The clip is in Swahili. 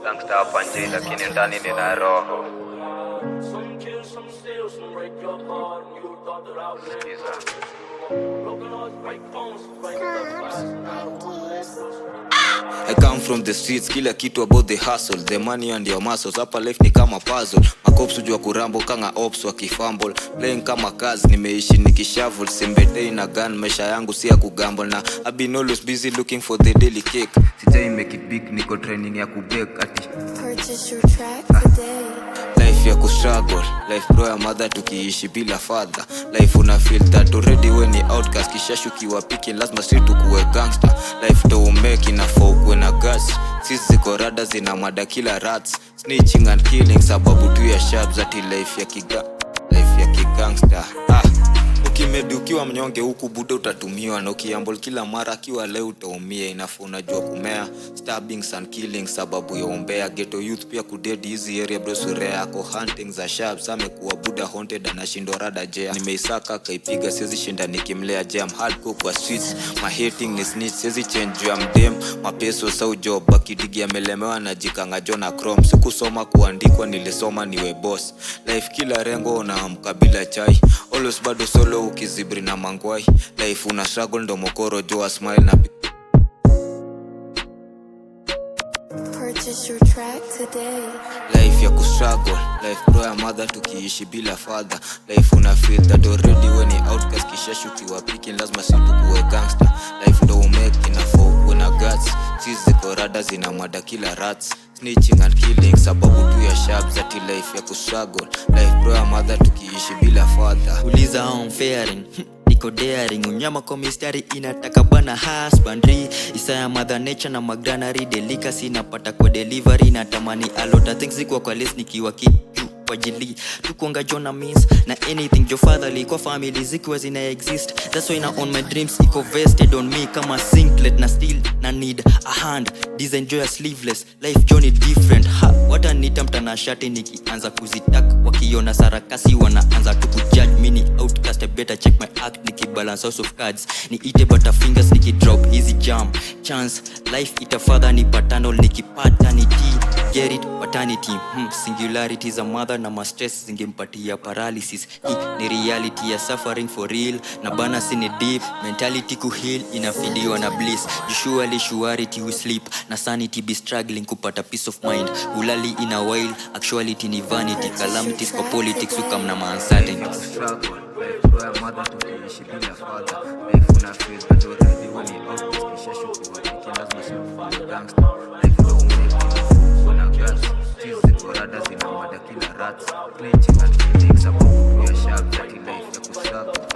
Gangsta hapa nje lakini ndani nina roho. I come from the streets, kila kitu about the hustle, the money and your muscles. Hapa life ni kama puzzle, makops ujua kurambo kanga ops wa kifumble. Playing kama kazi, nimeishi nikishuffle, sembetei na gun, maisha yangu si ya kugamble. Na I've been always busy looking for the daily cake. Sijai make it big, niko training ya kubake ati purchase your track today. Life ya kustruggle, life bro ya mother tukiishi bila father. Life una feel that already when ni outcast, kisha shukiwa piki lazima street ukuwe gangster. Life to umeki na ukwe na gas, sisi ziko rada zina mada kila rats. Snitching and killing sababu tu ya sharp zati life ya kigangster. Ukimedi ukiwa mnyonge huku buda utatumiwa, na ukiambol kila mara kiwa leo utaumia. Inafu unajua kumea, stabbings and killings sababu ya umbea. Ghetto youth pia kudedi hizi area bro surea yako hunting za sharps. Amekuwa buda haunted anashindwa rada jea. Nimeisaka kaipiga siezi shinda nikimlea jam. Hardcore kwa streets, my hating ni snitch. Siezi change ya mdem, mapeso sau job. Bakidigi amelemewa na jikanga jona chrome. Sikusoma kuandikwa nilisoma niwe boss. Life kila rengo unaamka bila chai, always bado solo ukizibri na mangwai. Life una struggle ndo mokoro joa smile na purchase your track today. Life ya kustruggle, life bro ya mother tukiishi bila father. Life una feel that already when ni outcast, kisha shukiwa piki lazima si tukuwe gangster. Life ndo umeki na ukwe na guts, sisi ziko rada zina mada kila rats. Snitching and killing sababu tu ya sharp zati life ya kustruggle. Life bro ya mother tukiishi bila father. Uliza how I'm faring, niko daring. Unyama kwa mistari inataka bana husbandry. Isaya mother nature na magranary. Delicacy napata kwa delivery. Natamani a lot of things zikuwa kwa list nikiwa kitu kwa jili. Tukuanga jona means na anything jo fatherly kwa family zikiwa zina exist. That's why na on my dreams iko vested on me kama singlet na still na need a hand. Design joy sleeveless, life journey different. Wata nita mtana shati nikianza kuzitak. Wakiona sarakasi wanaanza tu kujudge. Mini outcast, I better check my act. Nikibalance house of cards, ni ite butterfingers nikidrop easy jam. Chance, life ita father ni paternal nikipaternity. Get it, paternity, singularity za mother na ma stress zingempatia paralysis. Hii ni reality ya suffering for real. Na bana sini deep, mentality kuheal inafidiwa na bliss. Usually surety we sleep, na sanity be struggling kupata peace of mind. Ulali in a while, actuality ni vanity. Calamities kwa politics ukam na uncertainty. Life bro ya mother tukiishi bila father. Life una feel that already when ni outcast, kisha shukiwa piki lazima si tukuwe gangster. Life ndo umeki na ukwe na gas, sisi ziko rada zina mada kila rats. Snitching and killing sababu tu ya sharp zati life ya kustruggle.